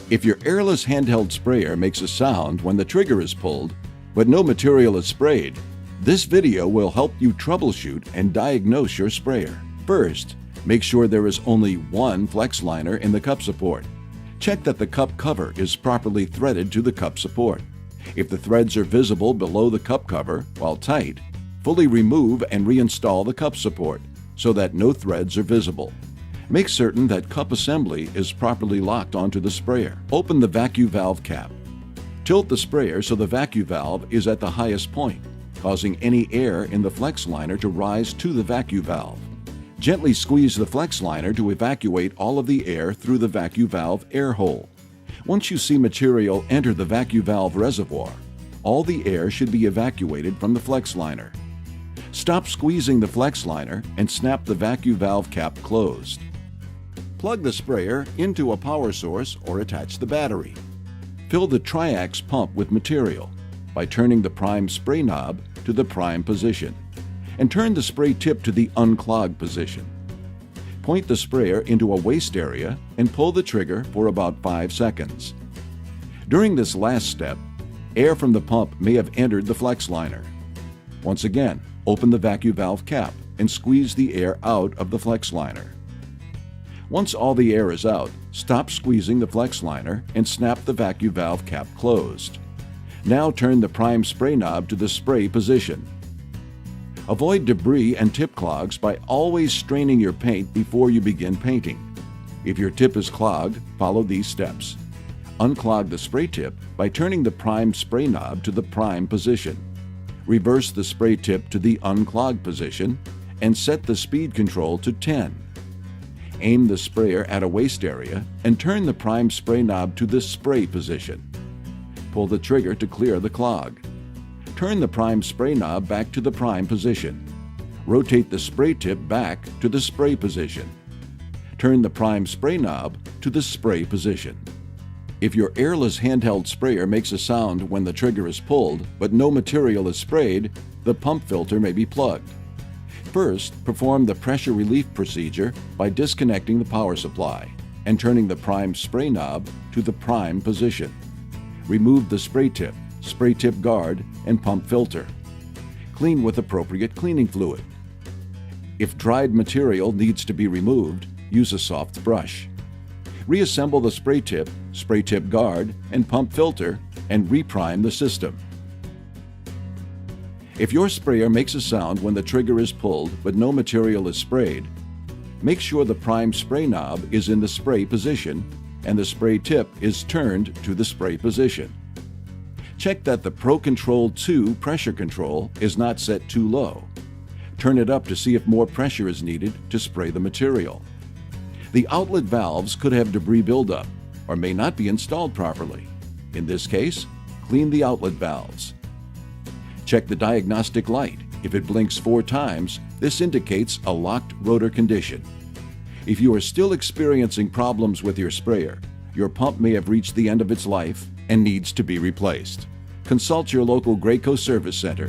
If your airless handheld sprayer makes a sound when the trigger is pulled, but no material is sprayed, this video will help you troubleshoot and diagnose your sprayer. First, make sure there is only one flex liner in the cup support. Check that the cup cover is properly threaded to the cup support. If the threads are visible below the cup cover while tight, fully remove and reinstall the cup support so that no threads are visible. Make certain that cup assembly is properly locked onto the sprayer. Open the vacuum valve cap. Tilt the sprayer so the vacuum valve is at the highest point, causing any air in the flex liner to rise to the vacuum valve. Gently squeeze the flex liner to evacuate all of the air through the vacuum valve air hole. Once you see material enter the vacuum valve reservoir, all the air should be evacuated from the flex liner. Stop squeezing the flex liner and snap the vacuum valve cap closed. Plug the sprayer into a power source or attach the battery. Fill the triax pump with material by turning the prime spray knob to the prime position and turn the spray tip to the unclogged position. Point the sprayer into a waste area and pull the trigger for about 5 seconds. During this last step, air from the pump may have entered the flex liner. Once again, open the vacuum valve cap and squeeze the air out of the flex liner. Once all the air is out, stop squeezing the flex liner and snap the vacuum valve cap closed. Now turn the prime spray knob to the spray position. Avoid debris and tip clogs by always straining your paint before you begin painting. If your tip is clogged, follow these steps. Unclog the spray tip by turning the prime spray knob to the prime position. Reverse the spray tip to the unclogged position and set the speed control to 10. Aim the sprayer at a waste area and turn the prime spray knob to the spray position. Pull the trigger to clear the clog. Turn the prime spray knob back to the prime position. Rotate the spray tip back to the spray position. Turn the prime spray knob to the spray position. If your airless handheld sprayer makes a sound when the trigger is pulled but no material is sprayed, the pump filter may be plugged. First, perform the pressure relief procedure by disconnecting the power supply and turning the prime spray knob to the prime position. Remove the spray tip guard, and pump filter. Clean with appropriate cleaning fluid. If dried material needs to be removed, use a soft brush. Reassemble the spray tip guard, and pump filter, and reprime the system. If your sprayer makes a sound when the trigger is pulled but no material is sprayed, make sure the prime spray knob is in the spray position and the spray tip is turned to the spray position. Check that the Pro Control 2 pressure control is not set too low. Turn it up to see if more pressure is needed to spray the material. The outlet valves could have debris buildup or may not be installed properly. In this case, clean the outlet valves. Check the diagnostic light. If it blinks 4 times, this indicates a locked rotor condition. If you are still experiencing problems with your sprayer, your pump may have reached the end of its life and needs to be replaced. Consult your local Graco Service Center.